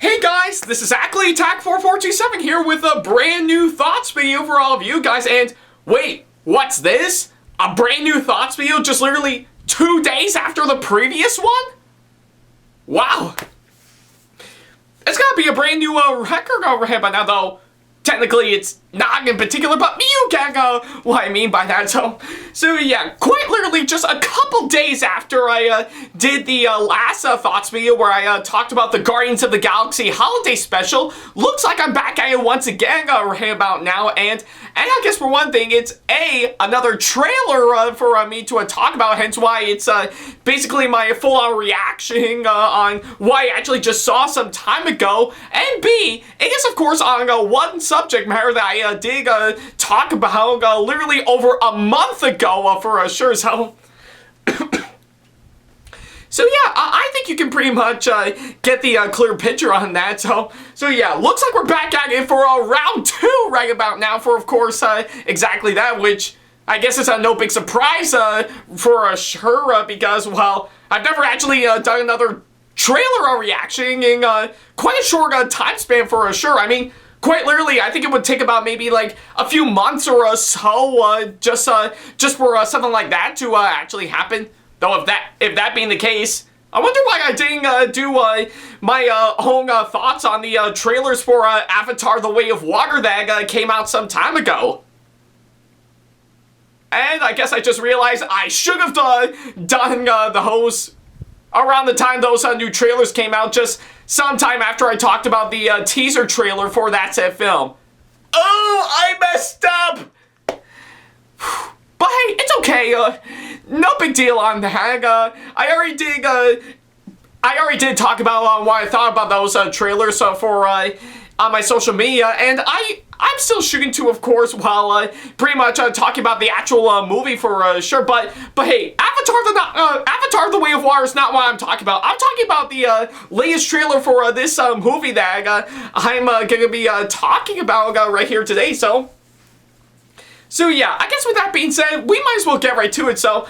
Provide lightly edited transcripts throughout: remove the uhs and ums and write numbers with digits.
Hey guys, this is Ackleyattack4427 here with a brand new thoughts video for all of you guys, and wait, what's this? A brand new thoughts video just literally 2 days after the previous one? Wow. It's gotta be a brand new record overhead by now, though. Technically, it's not in particular, but you get what I mean by that. So yeah, quite literally just a couple days after I did the last thoughts video where I talked about the Guardians of the Galaxy holiday special, looks like I'm back at it once again right about now, and I guess for one thing, it's another trailer for me to talk about, hence why it's basically my full-on reaction on what I actually just saw some time ago, and B, it is of course on one subject matter that I did talk about literally over a month ago for sure, so... So yeah, I think you can pretty much get the clear picture on that. So yeah, looks like we're back at it for round 2 right about now for, of course, exactly that, which I guess is no big surprise for sure because, well, I've never actually done another trailer reaction in quite a short time span for sure. I mean, quite literally, I think it would take about maybe like a few months or so just for something like that to actually happen. Though if that being the case, I wonder why I didn't do my own thoughts on the trailers for Avatar: The Way of Water that came out some time ago. And I guess I just realized I should have done those around the time those new trailers came out, just sometime after I talked about the teaser trailer for that said film. Oh, I messed up! But hey, it's okay, no big deal on that. I already did talk about what I thought about those trailers for on my social media, and I'm still shooting to, of course, while pretty much talking about the actual movie for sure. But hey, Avatar: The Way of Water is not what I'm talking about. I'm talking about the latest trailer for this movie that I'm gonna be talking about right here today. So yeah, I guess with that being said, we might as well get right to it. So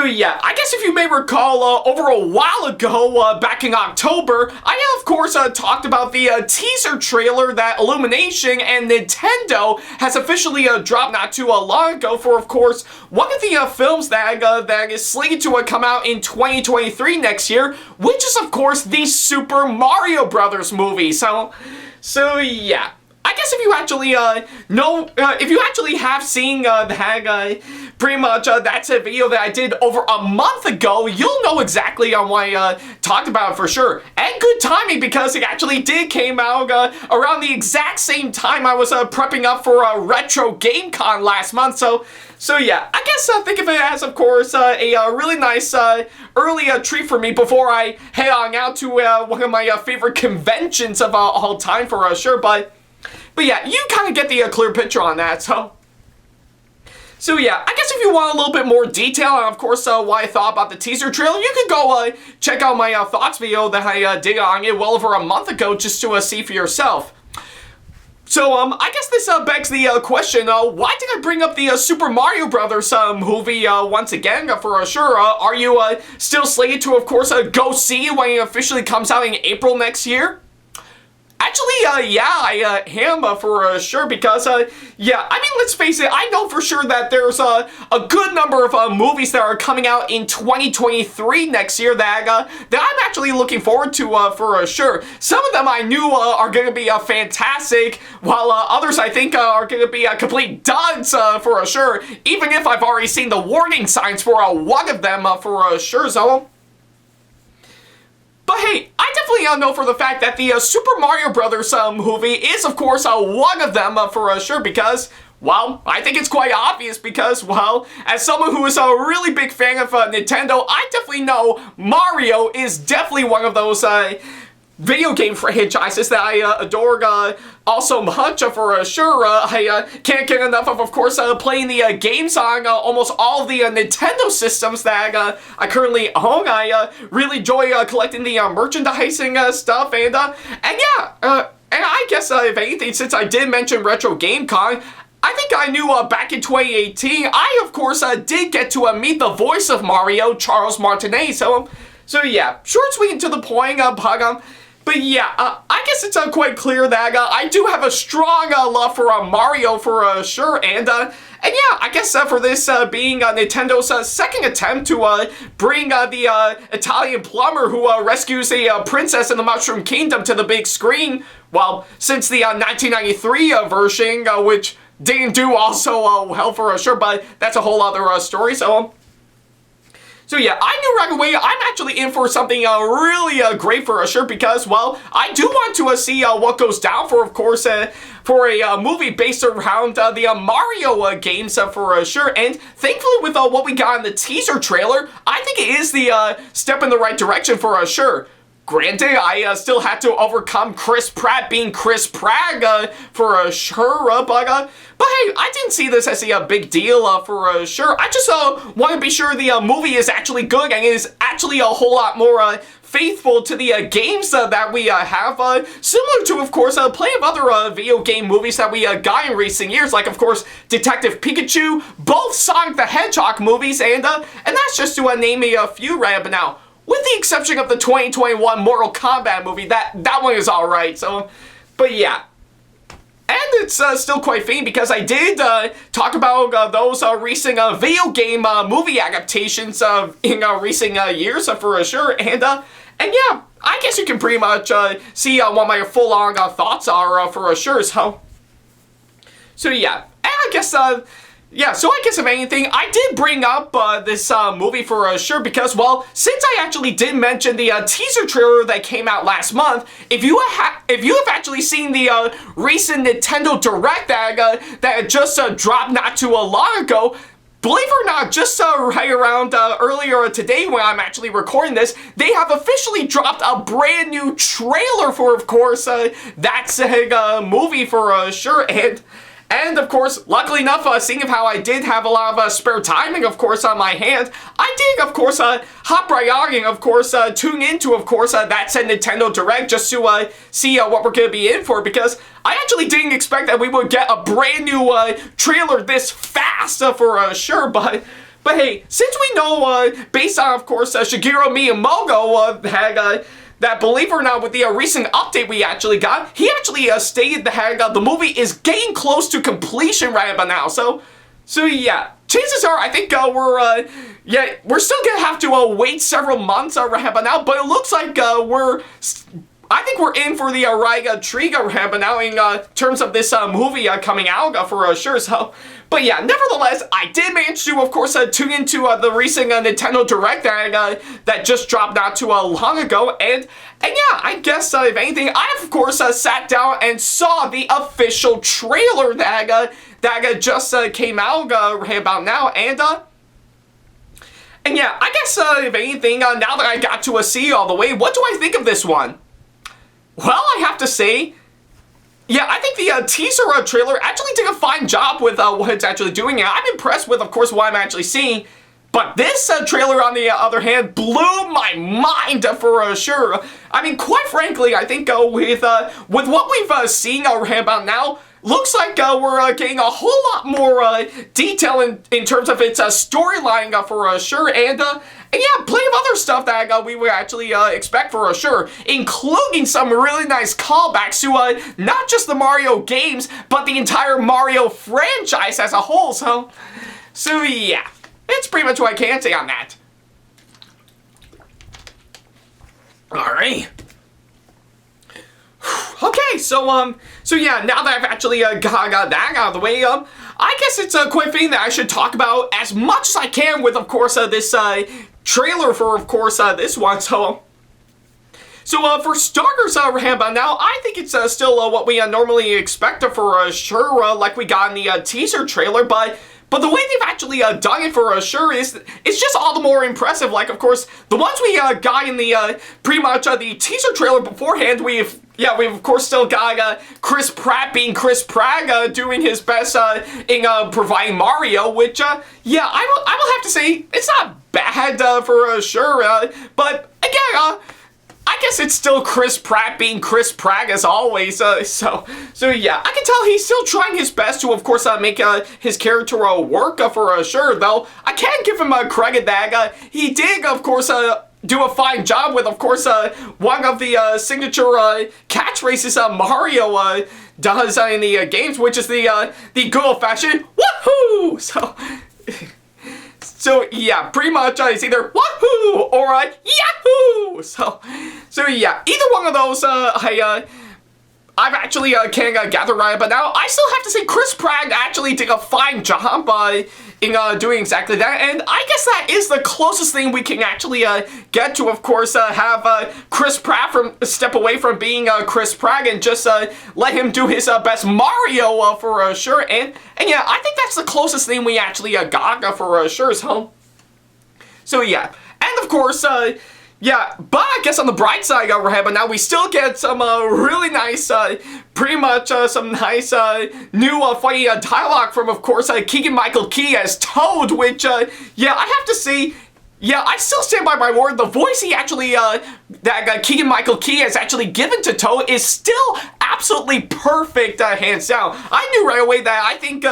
yeah, I guess if you may recall, over a while ago, back in October, I of course talked about the teaser trailer that Illumination and Nintendo has officially dropped not too long ago for, of course, one of the films that is slated to come out in 2023 next year, which is of course the Super Mario Brothers movie. So yeah. I guess if you actually if you actually have seen that, pretty much that's a video that I did over a month ago, you'll know exactly on what I talked about it for sure. And good timing because it actually did came out around the exact same time I was prepping up for Retro Game Con last month. So yeah, I guess think of it as, of course, a really nice early treat for me before I head on out to one of my favorite conventions of all time for sure. But yeah, you kind of get the clear picture on that, so yeah, I guess if you want a little bit more detail on, of course, what I thought about the teaser trailer, you can go check out my thoughts video that I did on it well over a month ago just to see for yourself. So, I guess this begs the question, why did I bring up the Super Mario Brothers movie once again for sure? Are you still slated to, of course, go see it when it officially comes out in April next year? Actually, yeah, I am for sure because, yeah, I mean, let's face it, I know for sure that there's a good number of movies that are coming out in 2023 next year that I'm actually looking forward to for sure. Some of them I knew are going to be fantastic, while others I think are going to be complete duds for sure, even if I've already seen the warning signs for one of them for sure, so... But hey, I definitely know for the fact that the Super Mario Brothers movie is, of course, one of them for sure because, well, I think it's quite obvious because, well, as someone who is a really big fan of Nintendo, I definitely know Mario is definitely one of those video game franchises that I adore also much for sure. I can't get enough of course, playing the games on almost all of the Nintendo systems that I currently own. I really enjoy collecting the merchandising stuff, and yeah, and I guess if anything, since I did mention Retro Game Con, I think I knew back in 2018, I of course did get to meet the voice of Mario, Charles Martinet, so yeah, short, sweet, and to the point, but But yeah, I guess it's quite clear that I do have a strong love for Mario for sure, and yeah, I guess for this being Nintendo's second attempt to bring the Italian plumber who rescues a princess in the Mushroom Kingdom to the big screen, well, since the 1993 version, which didn't do also well for sure, but that's a whole other story, So yeah, I knew right away I'm actually in for something really great for sure because, well, I do want to see what goes down for, of course, for a movie based around the Mario games for sure. And thankfully with what we got in the teaser trailer, I think it is the step in the right direction for sure. Granted, I still had to overcome Chris Pratt being Chris Pratt for sure, but hey, I didn't see this as a big deal for sure. I just want to be sure the movie is actually good and is actually a whole lot more faithful to the games that we have, similar to, of course, plenty of other video game movies that we got in recent years, like, of course, Detective Pikachu, both Sonic the Hedgehog movies, and that's just to name a few right up now. With the exception of the 2021 Mortal Kombat movie, that one is alright, so, but yeah. And it's still quite fitting because I did talk about those recent video game movie adaptations in recent years for sure, and yeah, I guess you can pretty much see what my full-on thoughts are for sure, so yeah, and I guess, yeah, so I guess if anything, I did bring up this movie for sure because, well, since I actually did mention the teaser trailer that came out last month, if you have actually seen the recent Nintendo Direct that just dropped not too long ago, believe it or not, just right around earlier today when I'm actually recording this, they have officially dropped a brand new trailer for, of course, that's a movie for sure, and of course, luckily enough, seeing of how I did have a lot of spare timing, of course, on my hands, I did, of course, hop right on and, of course, tune into, of course, That's a Nintendo Direct just to see what we're going to be in for, because I actually didn't expect that we would get a brand new trailer this fast for sure, but hey, since we know, based on, of course, Shigeru Miyamoto had that, believe it or not, with the recent update we actually got, he actually stated that the movie is getting close to completion right about now. So yeah, chances are I think we're still gonna have to wait several months right about now. But it looks like I think we're in for the right treat right about now in terms of this movie coming out for sure. So. But yeah, nevertheless, I did manage to, of course, tune into the recent Nintendo Direct that just dropped not too long ago, and yeah, I guess, if anything, I, of course, sat down and saw the official trailer that just came out right about now, and yeah, I guess, if anything, now that I got to see all the way, what do I think of this one? Well, I have to say, yeah, I think the teaser trailer actually did a fine job with what it's actually doing, and I'm impressed with, of course, what I'm actually seeing. But this trailer, on the other hand, blew my mind for sure. I mean, quite frankly, I think with what we've seen right about now, looks like we're getting a whole lot more detail in terms of its storyline for sure, and yeah, plenty of other stuff that we would actually expect for sure, including some really nice callbacks to not just the Mario games, but the entire Mario franchise as a whole. So yeah, that's pretty much what I can say on that. All right. Okay, so yeah, now that I've actually got that out of the way, I guess it's quite fitting that I should talk about as much as I can with, of course, this trailer for, of course, this one. So for starters, by now, I think it's still what we normally expect for sure, like we got in the teaser trailer, but the way they've actually done it for sure is it's just all the more impressive. Like, of course, the ones we got in the pretty much the teaser trailer beforehand, we've of course still got Chris Pratt being Chris Pratt, doing his best in providing Mario, which yeah, I will have to say it's not bad for sure, but again, I guess it's still Chris Pratt being Chris Pratt as always, so yeah, I can tell he's still trying his best to, of course, make his character work for sure, though I can give him credit that he did, of course, do a fine job with, of course, one of the signature catchphrases Mario does in the games, which is the good old-fashioned woohoo! So yeah, pretty much it's either woohoo or yahoo! So yeah, either one of those I've actually can gather right, but now I still have to say Chris Pratt actually did a fine job in doing exactly that, and I guess that is the closest thing we can actually get to, of course, have Chris Pratt step away from being Chris Pratt and just let him do his best Mario for sure, and yeah, I think that's the closest thing we actually got for sure, so yeah, and of course, yeah, but I guess on the bright side, but now we still get some really nice, pretty much some nice new funny dialogue from, of course, Keegan-Michael Key as Toad, which, yeah, I have to say, yeah, I still stand by my word. The voice he actually, that Keegan-Michael Key has actually given to Toad is still absolutely perfect, hands down. I knew right away that I think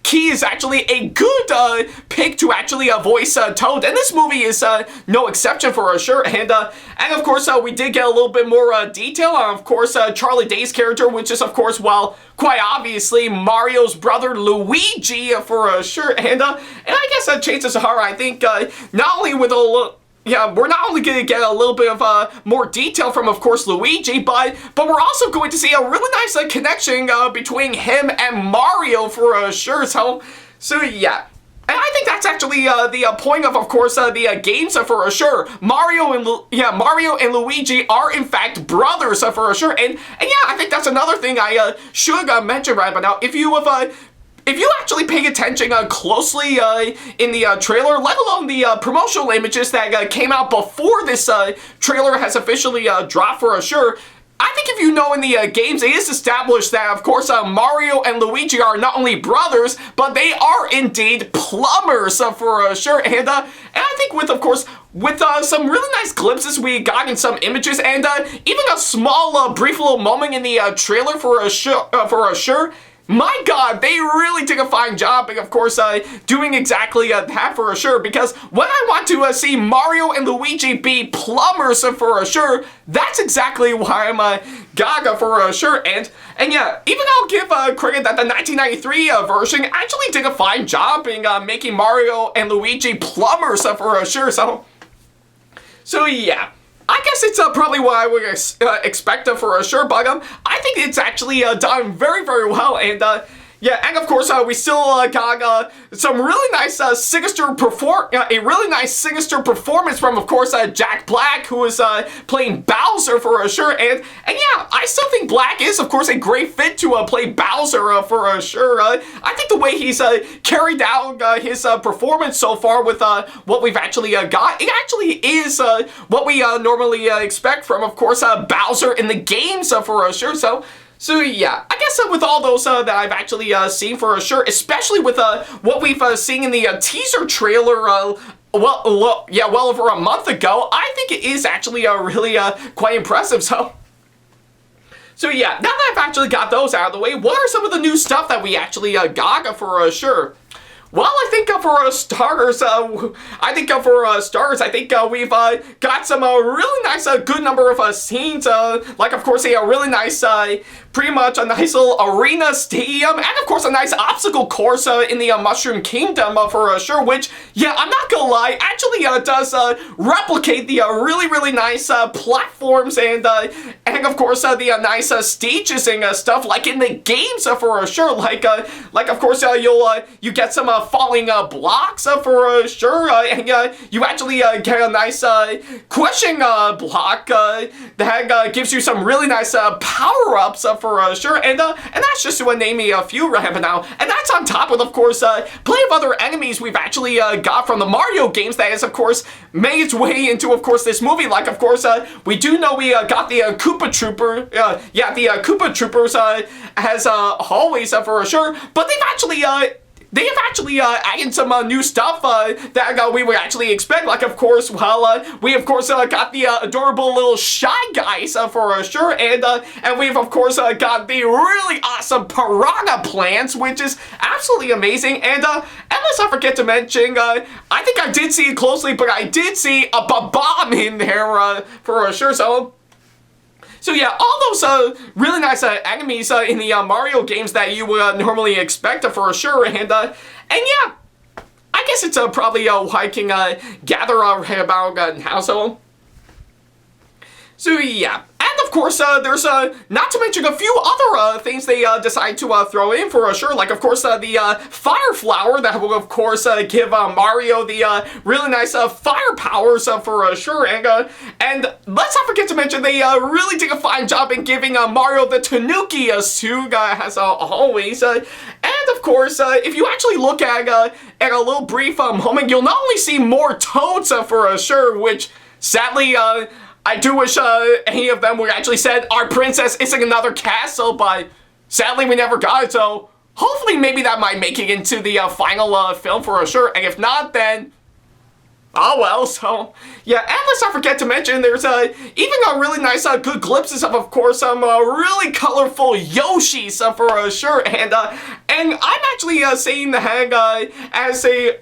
Key is actually a good pick to actually voice Toad, and this movie is no exception for sure. And of course, we did get a little bit more detail on, of course, Charlie Day's character, which is, of course, well, quite obviously Mario's brother Luigi for sure. And I guess chances are, I think, not only with yeah, we're not only going to get a little bit of more detail from, of course, Luigi, but we're also going to see a really nice connection between him and Mario for sure. So yeah. And I think that's actually the point of course, the games for sure. Mario and Luigi are in fact brothers for sure. And yeah, I think that's another thing I should mention right about now. If you actually pay attention closely in the trailer, let alone the promotional images that came out before this trailer has officially dropped for sure, I think if you know in the games, it is established that, of course, Mario and Luigi are not only brothers, but they are indeed plumbers for sure. And I think with, of course, with some really nice glimpses we got in some images, and even a small, brief little moment in the trailer for sure, my God, they really did a fine job, and of course, doing exactly that for sure, because when I want to see Mario and Luigi be plumbers for sure, that's exactly why I'm gaga for sure, and yeah, even I'll give credit that the 1993 version actually did a fine job in making Mario and Luigi plumbers for sure, so yeah. I guess it's probably what I would expect for sure, but I think it's actually done very, very well, and yeah, and of course we still got some really nice sinister performance from, of course, Jack Black, who is playing Bowser for sure, and yeah, I still think Black is, of course, a great fit to play Bowser for sure. I think the way he's carried out his performance so far with what we've actually got, it actually is what we normally expect from, of course, Bowser in the games for sure. So yeah, I guess with all those that I've actually seen for sure, especially with what we've seen in the teaser trailer, well over a month ago, I think it is actually really quite impressive. So yeah, now that I've actually got those out of the way, what are some of the new stuff that we actually got for sure? Well, I think for starters, we've got some really nice, good number of scenes, like, of course, a really nice, pretty much a nice little arena stadium, and, of course, a nice obstacle course in the Mushroom Kingdom for sure, which, yeah, I'm not gonna lie, actually does replicate the really, really nice platforms and, of course, the nice stages and stuff, like in the games for sure, like, of course, you get some falling blocks for sure, and you actually get a nice crushing block that gives you some really nice power-ups for sure, and that's just to name a few right now, and that's on top of course, plenty of other enemies we've actually got from the Mario games that has, of course, made its way into, of course, this movie, like, of course, we do know we got the Koopa Trooper, the Koopa Troopers as always for sure, but they've actually they have actually added some new stuff that we would actually expect. Like, of course, well, we of course got the adorable little Shy Guys for sure, and we've of course got the really awesome Piranha Plants, which is absolutely amazing. And let's not forget to mention, I think I did see it closely, but I did see a bomb in there for sure. So yeah, all those really nice enemies in the Mario games that you would normally expect for sure, and yeah, I guess it's probably what I can gather about now. So yeah. And of course, there's not to mention a few other things they decide to throw in for sure. Like, of course, the Fire Flower that will, of course, give Mario the really nice fire powers for sure. And let's not forget to mention they really did a fine job in giving Mario the Tanuki suit, as always. And of course, if you actually look at a little brief moment, you'll not only see more Toads for sure, which sadly, I do wish any of them would actually said our princess isn't another castle, but sadly we never got it, so hopefully maybe that might make it into the final film for sure, and if not, then oh well. So yeah, and let's not forget to mention there's even a really nice good glimpses of course, some really colorful Yoshis for sure, and I'm actually saying the hang as a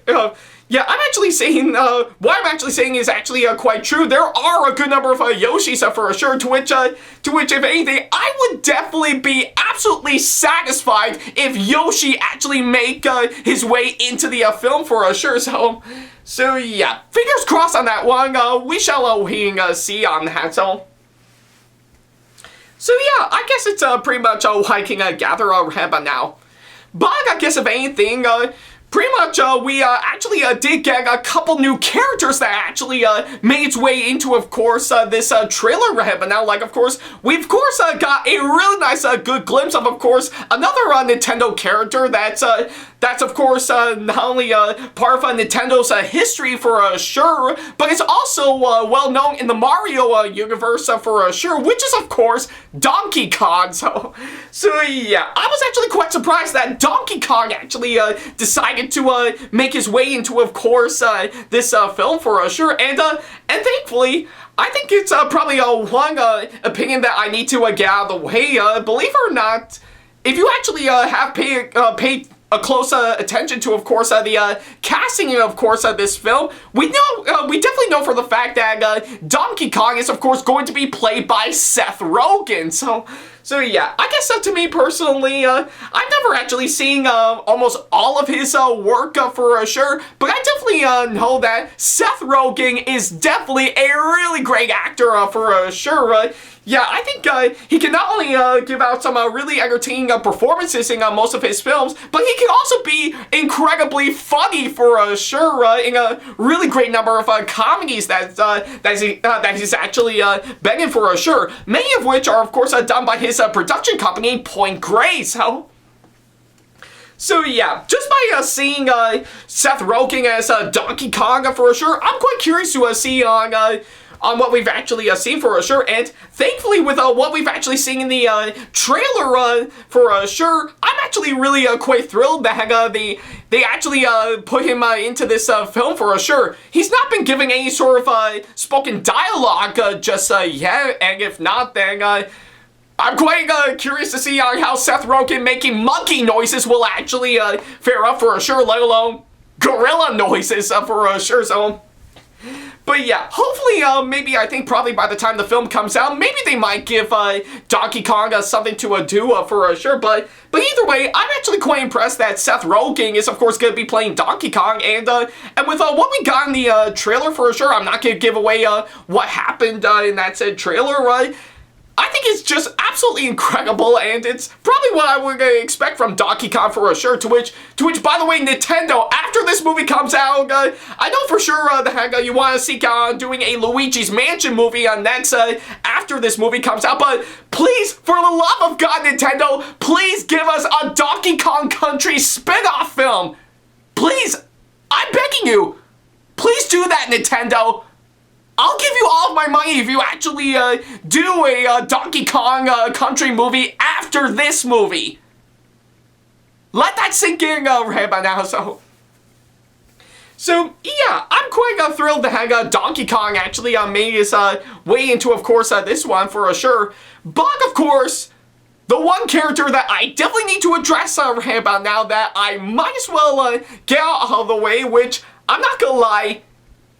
yeah, I'm actually saying, what I'm actually saying is actually quite true. There are a good number of Yoshis for sure, to which, if anything, I would definitely be absolutely satisfied if Yoshi actually make his way into the film for sure. So yeah, fingers crossed on that one. We shall wait and see on that. So yeah, I guess it's pretty much what I can gather around now. But I guess if anything, pretty much, we actually did get a couple new characters that actually made its way into, of course, this trailer but now, like, of course, we of course got a really nice good glimpse of course, another Nintendo character that's of course not only part of Nintendo's history for sure, but it's also well known in the Mario universe for sure, which is of course Donkey Kong. So yeah, I was actually quite surprised that Donkey Kong actually decided to make his way into, of course, this film for sure, and thankfully, I think it's probably one opinion that I need to get out of the way. Believe it or not, if you actually have paid a close attention to, of course, the casting of course, this film, we definitely know for the fact that Donkey Kong is, of course, going to be played by Seth Rogen. So yeah, I guess to me personally, I've never actually seen almost all of his work for sure, but I definitely know that Seth Rogen is definitely a really great actor for sure. Yeah, I think he can not only give out some really entertaining performances in most of his films, but he can also be incredibly funny for sure in a really great number of comedies that he's actually been in for sure. Many of which are, of course, done by his production company, Point Grey. So yeah, just by seeing Seth Rogen as Donkey Kong for sure, I'm quite curious to see on what we've actually seen for sure, and thankfully with what we've actually seen in the trailer for sure, I'm actually really quite thrilled that they actually put him into this film for sure. He's not been giving any sort of spoken dialogue just yet, and if not, then I'm quite curious to see how Seth Rogen making monkey noises will actually fare up for sure, let alone gorilla noises for sure. But yeah, hopefully, maybe I think probably by the time the film comes out, maybe they might give Donkey Kong something to do for sure. But either way, I'm actually quite impressed that Seth Rogen is, of course, going to be playing Donkey Kong. And with what we got in the trailer for sure, I'm not going to give away what happened in that said trailer. I think it's just absolutely incredible, and it's probably what I would expect from Donkey Kong for sure, to which, by the way, Nintendo, after this movie comes out, I know for sure that you want to seek out doing a Luigi's Mansion movie on next after this movie comes out, but please, for the love of God, Nintendo, please give us a Donkey Kong Country spin-off film. Please, I'm begging you, please do that, Nintendo. I'll give you all of my money if you actually do a Donkey Kong Country movie after this movie. let that sink in right about now. So yeah, I'm quite thrilled to have Donkey Kong actually made his way into, of course, this one for sure. But of course, the one character that I definitely need to address right about now that I might as well get out of the way, which I'm not gonna lie,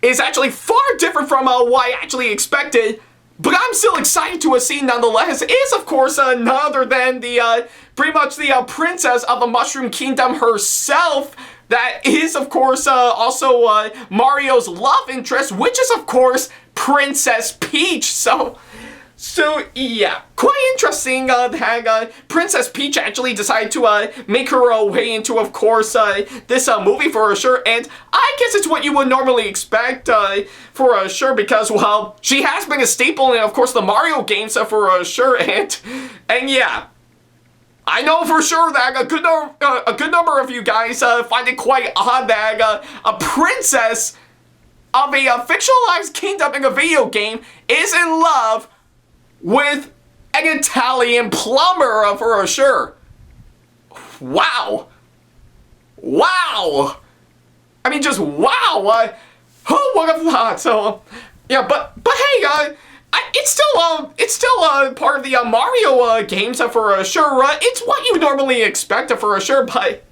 is actually far different from what I actually expected. But I'm still excited to see nonetheless, is of course none other than the pretty much the princess of the Mushroom Kingdom herself. That is, of course, also Mario's love interest, which is, of course, Princess Peach. So yeah, quite interesting that Princess Peach actually decided to make her way into, of course, this movie for sure. And I guess it's what you would normally expect for sure, because, well, she has been a staple in, of course, the Mario games for sure. And yeah. I know for sure that a good number of you guys find it quite odd that a princess of a fictionalized kingdom in a video game is in love with an Italian plumber for sure. Wow. Wow. I mean, just wow. Who would have thought? So, yeah, but hey, it's still part of the Mario games for sure. It's what you normally expect for sure, but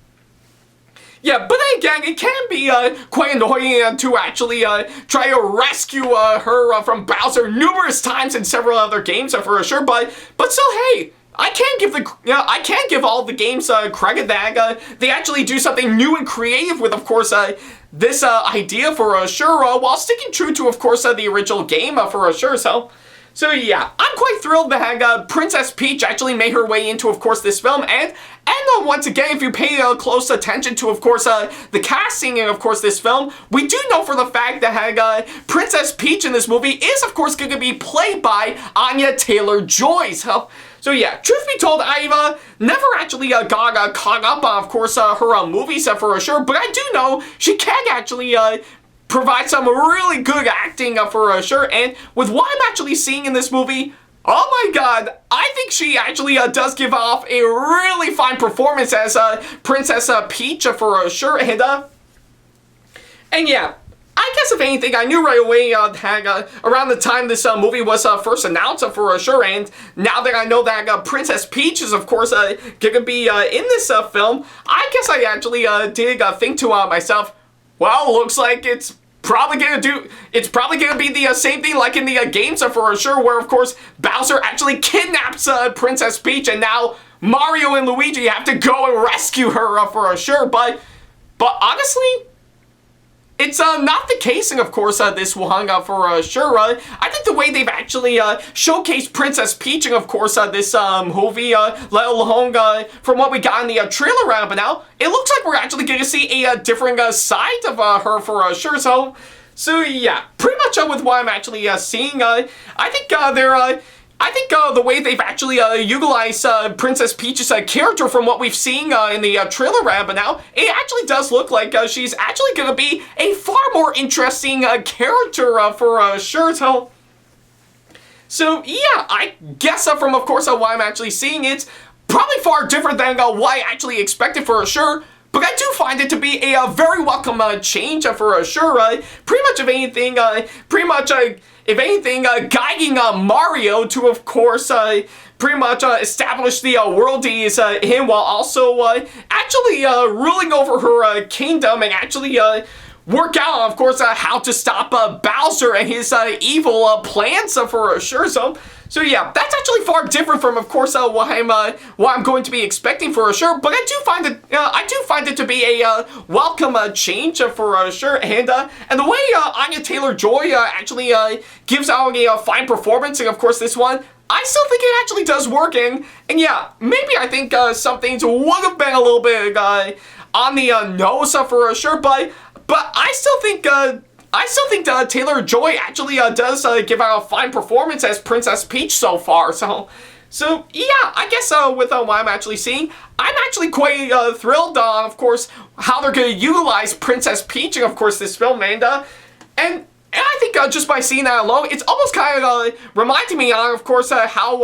yeah, but then again, it can be quite annoying to actually try to rescue her from Bowser numerous times in several other games for sure. But still, hey, I can't give all the games credit that they actually do something new and creative with, of course, this idea for sure, while sticking true to, of course, the original game for sure. So yeah, I'm quite thrilled to have Princess Peach actually made her way into, of course, this film. And once again, if you pay close attention to, of course, the casting in, of course, this film, we do know for the fact that Princess Peach in this movie is, of course, going to be played by Anya Taylor-Joy. So yeah, truth be told, I've never actually got caught up on, of course, her movies for sure, but I do know she can actually provide some really good acting for sure, and with what I'm actually seeing in this movie, oh my god, I think she actually does give off a really fine performance as Princess Peach for sure, and yeah. I guess if anything, I knew right away that around the time this movie was first announced for sure, and now that I know that Princess Peach is, of course, gonna be in this film, I guess I actually did think to myself, well, looks like it's probably gonna be the same thing like in the games for sure, where, of course, Bowser actually kidnaps Princess Peach, and now Mario and Luigi have to go and rescue her for sure, but honestly, it's not the casing, of course, this one for sure. I think the way they've actually showcased Princess Peach and, of course, this movie, let alone from what we got in the trailer round, but now it looks like we're actually going to see a different side of her for sure. So yeah, pretty much with what I'm actually seeing, I think the way they've actually utilized Princess Peach's character from what we've seen in the trailer round, but now it actually does look like she's actually going to be a far more interesting character for sure. So yeah, I guess from, of course, what I'm actually seeing, it's probably far different than what I actually expected for sure. But I do find it to be a very welcome change for sure. Pretty much, if anything, guiding Mario to, of course, pretty much establish the world he is in, while also actually ruling over her kingdom and actually work out, of course, how to stop Bowser and his evil plans for sure. So yeah, that's actually far different from, of course, what I'm going to be expecting for sure. But I do find it to be a welcome change for sure. And the way Anya Taylor-Joy actually gives out a fine performance, and of course this one, I still think it actually does work. And yeah, maybe I think some things would have been a little bit on the nose for sure. But I still think. Taylor-Joy actually does give out a fine performance as Princess Peach so far. So yeah, I guess with what I'm actually seeing, I'm actually quite thrilled on, of course, how they're going to utilize Princess Peach in, of course, this film. And And I think just by seeing that alone, it's almost kind of reminding me of course, how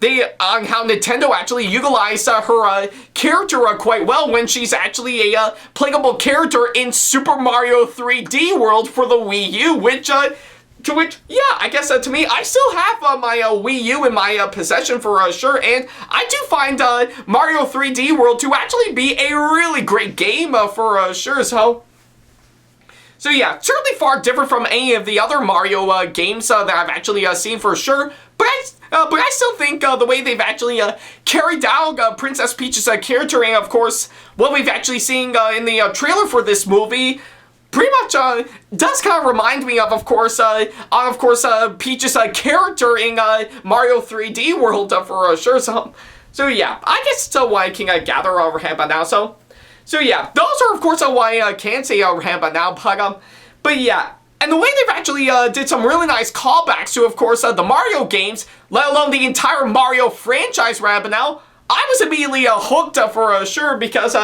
Nintendo actually utilized her character quite well when she's actually a playable character in Super Mario 3D World for the Wii U, which, yeah, I guess to me, I still have my Wii U in my possession for sure, and I do find Mario 3D World to actually be a really great game for sure, So yeah, certainly far different from any of the other Mario games that I've actually seen for sure, but I still think the way they've actually carried out Princess Peach's character, and of course, what we've actually seen in the trailer for this movie, pretty much does kind of remind me of course, Peach's character in Mario 3D World for sure. So yeah, I guess it's what I can gather overhand by now. So yeah, those are of course what I can say overhand by now. But yeah, and the way they've actually did some really nice callbacks to of course the Mario games, let alone the entire Mario franchise right now, I was immediately hooked for sure because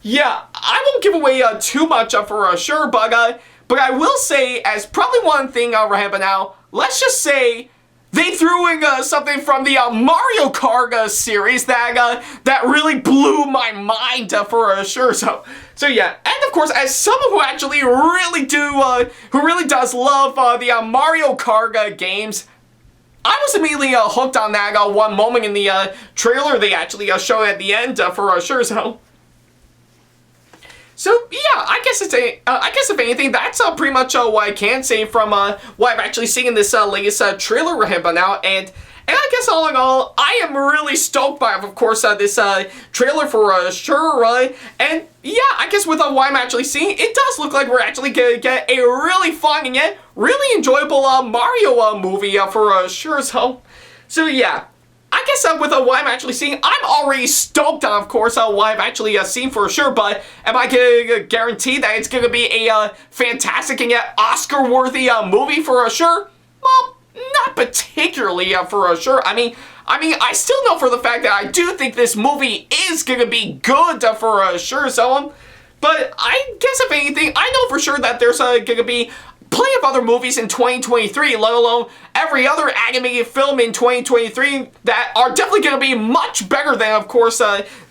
yeah, I won't give away too much for sure, but I will say, as probably one thing right now, let's just say they threw in something from the Mario Kart series that really blew my mind for sure. So yeah, and of course, as someone who actually really does love the Mario Kart games, I was immediately hooked on that one moment in the trailer they actually showed at the end for sure. So yeah, I guess if anything, that's pretty much what I can say from what I've actually seen in this latest trailer right now, and I guess all in all, I am really stoked by, of course, this trailer for sure, and yeah, I guess with what I'm actually seeing, it does look like we're actually gonna get a really fun and yet really enjoyable Mario movie for sure. So yeah. I guess with what I'm actually seeing, I'm already stoked on, of course, what I've actually seen for sure, but am I going to guarantee that it's going to be a fantastic and yet Oscar-worthy movie for sure? Well, not particularly for sure. I mean, I still know for the fact that I do think this movie is going to be good for sure, but I guess if anything, I know for sure that there's going to be plenty of other movies in 2023, let alone every other animated film in 2023 that are definitely going to be much better than, of course,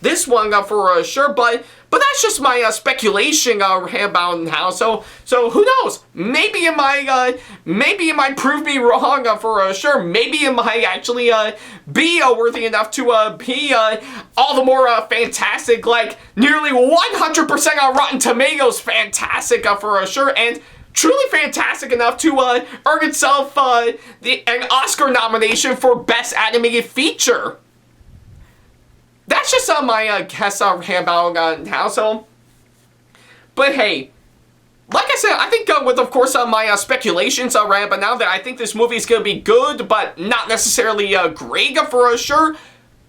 this one for sure. But that's just my speculation about now. So who knows? Maybe it might prove me wrong for sure. Maybe it might actually be worthy enough to be all the more fantastic, like nearly 100% on Rotten Tomatoes, fantastic for sure, and truly fantastic enough to earn itself an Oscar nomination for Best Animated Feature. That's just my guess about now. But hey, like I said, I think with of course my speculations but now that I think this movie is gonna be good, but not necessarily great for sure.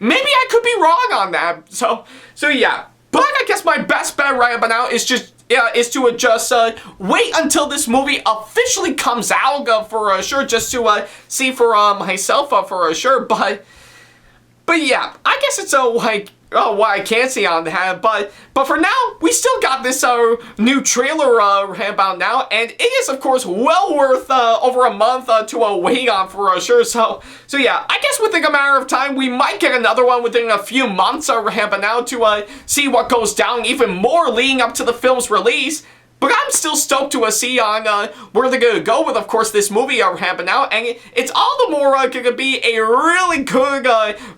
Maybe I could be wrong on that. So yeah. But I guess my best bet right about now is just to just wait until this movie officially comes out for sure, just to see for myself for sure. But yeah, I guess it's like what I can see on that. But for now, we still got this new trailer about now, and it is of course well worth over a month to wait on for sure. So yeah, I guess within a matter of time, we might get another one within a few months but now to see what goes down even more leading up to the film's release. But I'm still stoked to see on where they're going to go with, of course, this movie but now, and it's all the more going to be a really good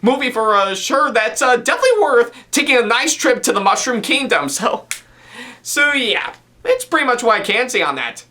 movie for sure. That's definitely worth taking a nice trip to the Mushroom Kingdom. So yeah, it's pretty much what I can say on that.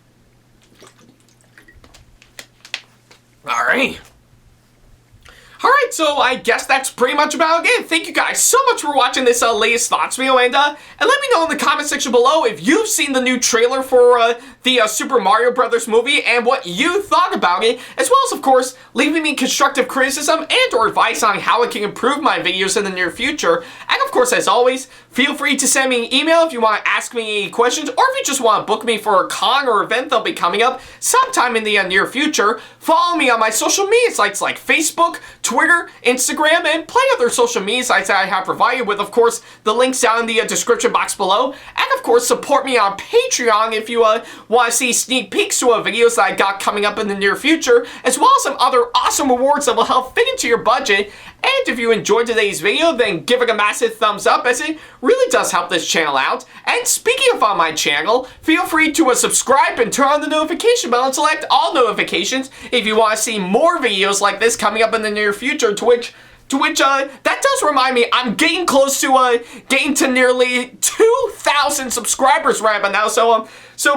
Alright, so I guess that's pretty much about it. Thank you guys so much for watching this latest thoughts video, and let me know in the comment section below if you've seen the new trailer for the Super Mario Brothers movie and what you thought about it, as well as, of course, leaving me constructive criticism and or advice on how I can improve my videos in the near future. And of course, course, as always, feel free to send me an email if you want to ask me any questions, or if you just want to book me for a con or event that'll be coming up sometime in the near future. Follow me on my social media sites like Facebook, Twitter, Instagram, and plenty other social media sites that I have provided with, of course, the links down in the description box below. And, of course, support me on Patreon if you want to see sneak peeks to videos that I got coming up in the near future, as well as some other awesome rewards that will help fit into your budget. And if you enjoyed today's video, then give it a massive thumbs up, as it really does help this channel out. And speaking of on my channel, feel free to subscribe and turn on the notification bell and select all notifications if you want to see more videos like this coming up in the near future, to which that does remind me, I'm getting close to getting to nearly 2,000 subscribers right about now. So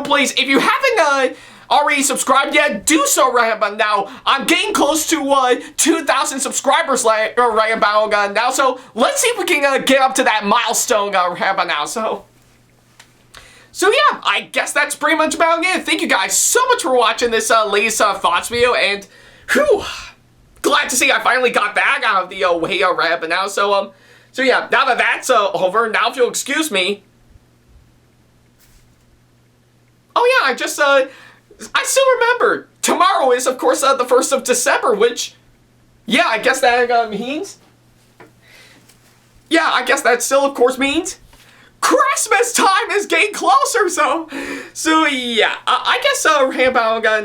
please, if you haven't already subscribed yet, do so right about now. I'm getting close to 2,000 subscribers right about now. So let's see if we can get up to that milestone right about now. So yeah, I guess that's pretty much about it. Thank you guys so much for watching this latest thoughts video, and whew, glad to see I finally got that out of the way right about now. So yeah, now that that's over, now if you'll excuse me. Oh yeah, I still remember, tomorrow is, of course, the 1st of December, which, yeah, I guess that means, yeah, I guess that still, of course, means Christmas time is getting closer, so yeah, I guess,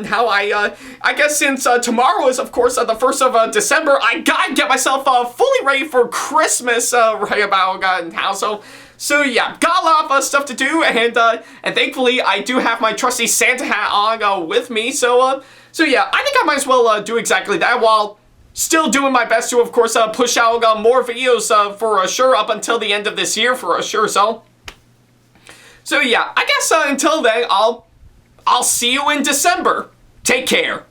how I guess since tomorrow is, of course, the 1st of December, I gotta get myself fully ready for Christmas right about now, so yeah, got a lot of stuff to do, and thankfully I do have my trusty Santa hat on with me, so yeah, I think I might as well do exactly that, while still doing my best to, of course, push out more videos for sure up until the end of this year for sure. So yeah, I guess until then, I'll see you in December. Take care.